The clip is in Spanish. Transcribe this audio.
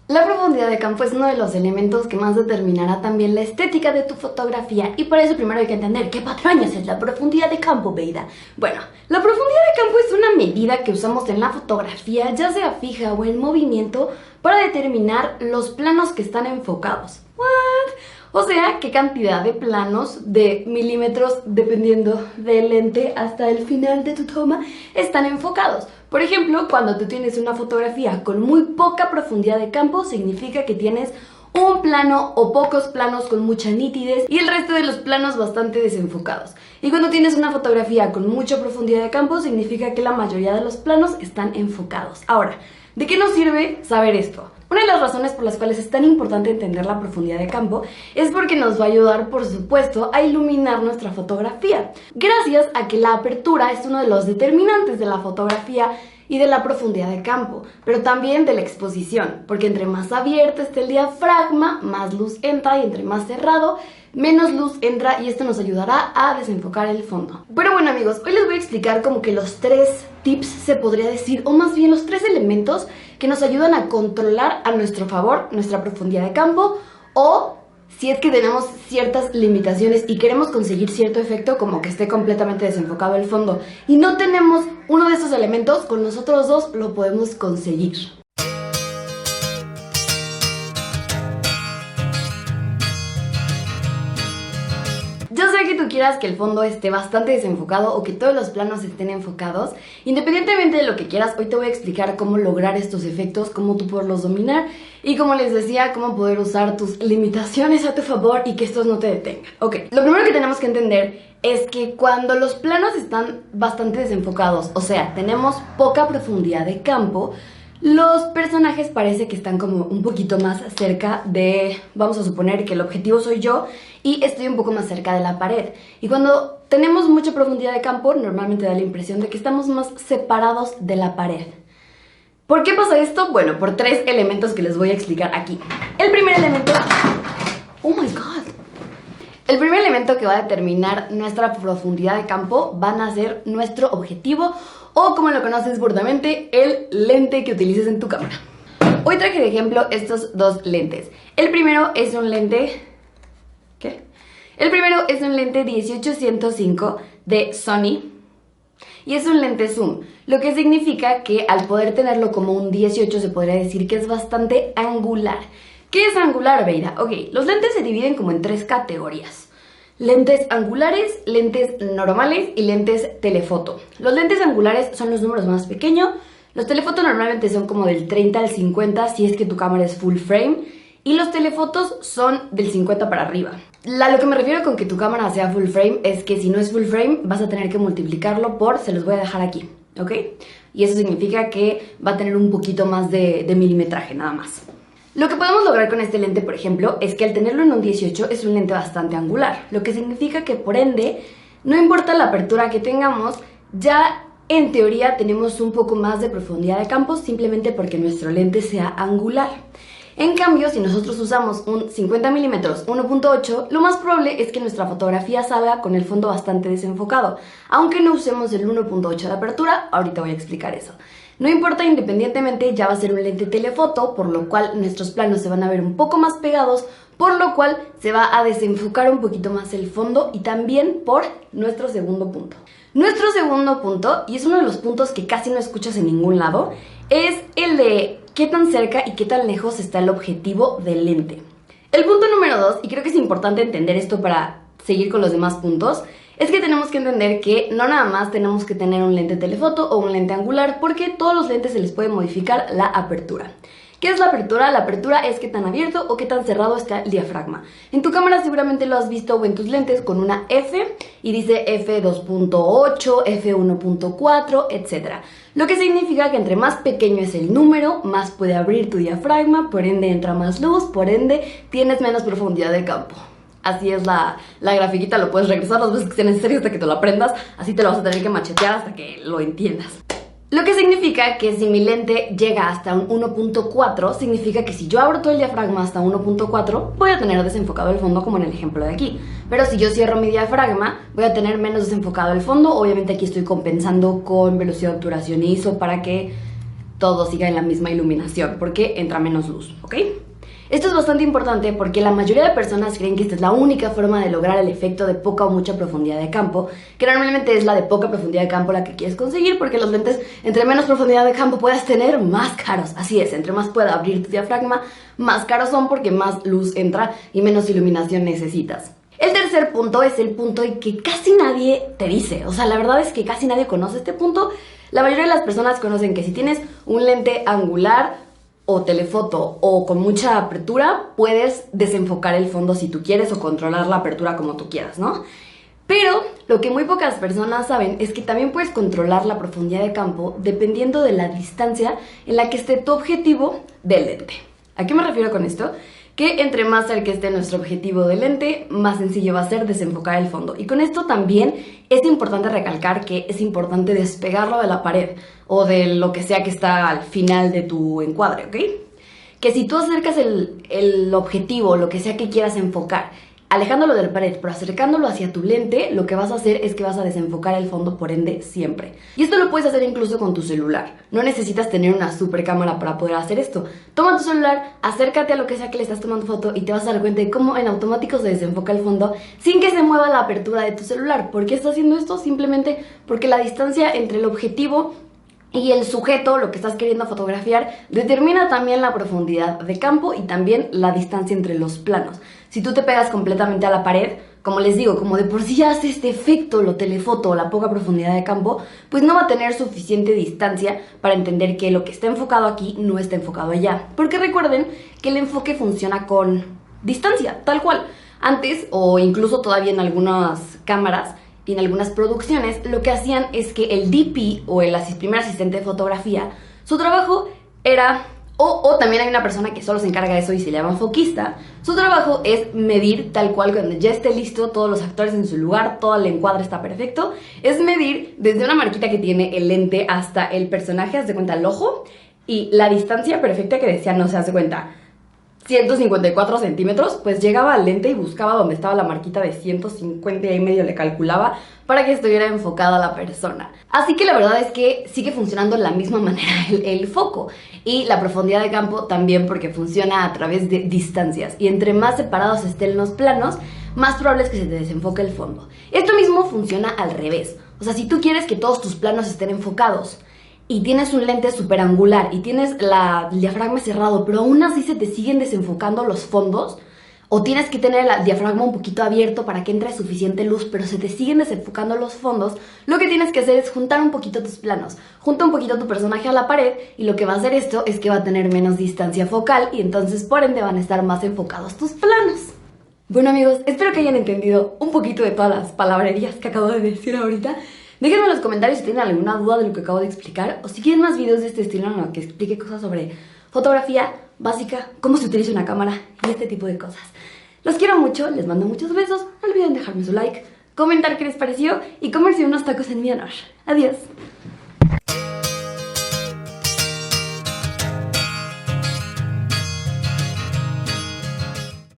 La profundidad de campo es uno de los elementos que más determinará también la estética de tu fotografía, y para eso primero hay que entender qué patrañas es la profundidad de campo, Beida. Bueno, la profundidad de campo es una medida que usamos en la fotografía, ya sea fija o en movimiento, para determinar los planos que están enfocados. ¿What? O sea, qué cantidad de planos de milímetros, dependiendo del lente hasta el final de tu toma, están enfocados. Por ejemplo, cuando tú tienes una fotografía con muy poca profundidad de campo, significa que tienes un plano o pocos planos con mucha nitidez y el resto de los planos bastante desenfocados. Y cuando tienes una fotografía con mucha profundidad de campo, significa que la mayoría de los planos están enfocados. Ahora, ¿de qué nos sirve saber esto? Una de las razones por las cuales es tan importante entender la profundidad de campo es porque nos va a ayudar, por supuesto, a iluminar nuestra fotografía. Gracias a que la apertura es uno de los determinantes de la fotografía y de la profundidad de campo, pero también de la exposición, porque entre más abierto esté el diafragma, más luz entra, y entre más cerrado, menos luz entra, y esto nos ayudará a desenfocar el fondo. Pero bueno, amigos, hoy les voy a explicar como que los 3 tips, se podría decir, o más bien los 3 elementos que nos ayudan a controlar a nuestro favor nuestra profundidad de campo, o si es que tenemos ciertas limitaciones y queremos conseguir cierto efecto como que esté completamente desenfocado el fondo y no tenemos uno de esos elementos, con los otros 2 lo podemos conseguir. Ya sea que tú quieras que el fondo esté bastante desenfocado o que todos los planos estén enfocados, independientemente de lo que quieras, hoy te voy a explicar cómo lograr estos efectos, cómo tú poderlos dominar y, como les decía, cómo poder usar tus limitaciones a tu favor y que estos no te detengan. Ok, lo primero que tenemos que entender es que cuando los planos están bastante desenfocados, o sea, tenemos poca profundidad de campo, los personajes parece que están como un poquito más cerca de, vamos a suponer que el objetivo soy yo y estoy un poco más cerca de la pared. Y cuando tenemos mucha profundidad de campo, normalmente da la impresión de que estamos más separados de la pared. ¿Por qué pasa esto? Bueno, por 3 elementos que les voy a explicar aquí. El primer elemento... ¡Oh my God! El primer elemento que va a determinar nuestra profundidad de campo van a ser nuestro objetivo, o como lo conoces burdamente, el lente que utilices en tu cámara. Hoy traje de ejemplo estos 2 lentes. El primero es un lente... ¿Qué? El primero es un lente 18-105 de Sony y es un lente zoom, lo que significa que al poder tenerlo como un 18 se podría decir que es bastante angular. ¿Qué es angular, Beira? Ok, los lentes se dividen como en 3 categorías. Lentes angulares, lentes normales y lentes telefoto. Los lentes angulares son los números más pequeños. Los telefoto normalmente son como del 30 al 50 si es que tu cámara es full frame. Y los telefotos son del 50 para arriba. Lo que me refiero con que tu cámara sea full frame es que si no es full frame vas a tener que multiplicarlo por, se los voy a dejar aquí, ¿ok? Y eso significa que va a tener un poquito más de milimetraje nada más. Lo que podemos lograr con este lente, por ejemplo, es que al tenerlo en un 18 es un lente bastante angular, lo que significa que por ende, no importa la apertura que tengamos, ya en teoría tenemos un poco más de profundidad de campo simplemente porque nuestro lente sea angular. En cambio, si nosotros usamos un 50 mm 1.8, lo más probable es que nuestra fotografía salga con el fondo bastante desenfocado, aunque no usemos el 1.8 de apertura. Ahorita voy a explicar eso. No importa, independientemente ya va a ser un lente telefoto, por lo cual nuestros planos se van a ver un poco más pegados, por lo cual se va a desenfocar un poquito más el fondo, y también por nuestro segundo punto. Nuestro segundo punto, y es uno de los puntos que casi no escuchas en ningún lado, es el de qué tan cerca y qué tan lejos está el objetivo del lente. El punto número 2, y creo que es importante entender esto para seguir con los demás puntos, es que tenemos que entender que no nada más tenemos que tener un lente telefoto o un lente angular, porque todos los lentes se les puede modificar la apertura. ¿Qué es la apertura? La apertura es qué tan abierto o qué tan cerrado está el diafragma. En tu cámara seguramente lo has visto, o en tus lentes, con una F y dice F2.8, F1.4, etc. Lo que significa que entre más pequeño es el número, más puede abrir tu diafragma, por ende entra más luz, por ende tienes menos profundidad de campo. Así es la grafiquita, lo puedes regresar las veces que sea necesario hasta que te lo aprendas, así te lo vas a tener que machetear hasta que lo entiendas. Lo que significa que si mi lente llega hasta un 1.4, significa que si yo abro todo el diafragma hasta 1.4, voy a tener desenfocado el fondo, como en el ejemplo de aquí. Pero si yo cierro mi diafragma, voy a tener menos desenfocado el fondo. Obviamente aquí estoy compensando con velocidad de obturación y ISO para que todo siga en la misma iluminación, porque entra menos luz, ¿ok? Esto es bastante importante porque la mayoría de personas creen que esta es la única forma de lograr el efecto de poca o mucha profundidad de campo, que normalmente es la de poca profundidad de campo la que quieres conseguir, porque los lentes, entre menos profundidad de campo puedas tener, más caros. Así es, entre más pueda abrir tu diafragma, más caros son porque más luz entra y menos iluminación necesitas. El tercer punto es el punto que casi nadie te dice, o sea, la verdad es que casi nadie conoce este punto. La mayoría de las personas conocen que si tienes un lente angular o telefoto o con mucha apertura, puedes desenfocar el fondo si tú quieres o controlar la apertura como tú quieras, ¿no? Pero lo que muy pocas personas saben es que también puedes controlar la profundidad de campo dependiendo de la distancia en la que esté tu objetivo del lente. ¿A qué me refiero con esto? Que entre más cerca esté nuestro objetivo del lente, más sencillo va a ser desenfocar el fondo. Y con esto también es importante recalcar que es importante despegarlo de la pared o de lo que sea que está al final de tu encuadre, ¿ok? Que si tú acercas el objetivo, lo que sea que quieras enfocar, alejándolo de la pared, pero acercándolo hacia tu lente, lo que vas a hacer es que vas a desenfocar el fondo, por ende, siempre. Y esto lo puedes hacer incluso con tu celular. No necesitas tener una super cámara para poder hacer esto. Toma tu celular, acércate a lo que sea que le estás tomando foto y te vas a dar cuenta de cómo en automático se desenfoca el fondo sin que se mueva la apertura de tu celular. ¿Por qué está haciendo esto? Simplemente porque la distancia entre el objetivo y el sujeto, lo que estás queriendo fotografiar, determina también la profundidad de campo y también la distancia entre los planos. Si tú te pegas completamente a la pared, como les digo, como de por sí ya hace este efecto lo telefoto o la poca profundidad de campo, pues no va a tener suficiente distancia para entender que lo que está enfocado aquí no está enfocado allá. Porque recuerden que el enfoque funciona con distancia, tal cual. Antes, o incluso todavía en algunas cámaras, y en algunas producciones, lo que hacían es que el DP o el primer asistente de fotografía, su trabajo era, o también hay una persona que solo se encarga de eso y se llama foquista, su trabajo es medir tal cual cuando ya esté listo, todos los actores en su lugar, todo el encuadre está perfecto, es medir desde una marquita que tiene el lente hasta el personaje, haz de cuenta el ojo, y la distancia perfecta que decía, no se hace cuenta, 154 centímetros, pues llegaba al lente y buscaba donde estaba la marquita de 150 y medio le calculaba para que estuviera enfocada la persona. Así que la verdad es que sigue funcionando de la misma manera el foco y la profundidad de campo también porque funciona a través de distancias y entre más separados estén los planos, más probable es que se te desenfoque el fondo. Esto mismo funciona al revés, o sea, si tú quieres que todos tus planos estén enfocados y tienes un lente súper angular y tienes el diafragma cerrado, pero aún así se te siguen desenfocando los fondos, o tienes que tener el diafragma un poquito abierto para que entre suficiente luz, pero se te siguen desenfocando los fondos, lo que tienes que hacer es juntar un poquito tus planos. Junta un poquito tu personaje a la pared y lo que va a hacer esto es que va a tener menos distancia focal y entonces por ende van a estar más enfocados tus planos. Bueno amigos, espero que hayan entendido un poquito de todas las palabrerías que acabo de decir ahorita. Déjenme en los comentarios si tienen alguna duda de lo que acabo de explicar o si quieren más videos de este estilo en los que explique cosas sobre fotografía básica, cómo se utiliza una cámara y este tipo de cosas. Los quiero mucho, les mando muchos besos, no olviden dejarme su like, comentar qué les pareció y comerse unos tacos en mi honor. Adiós.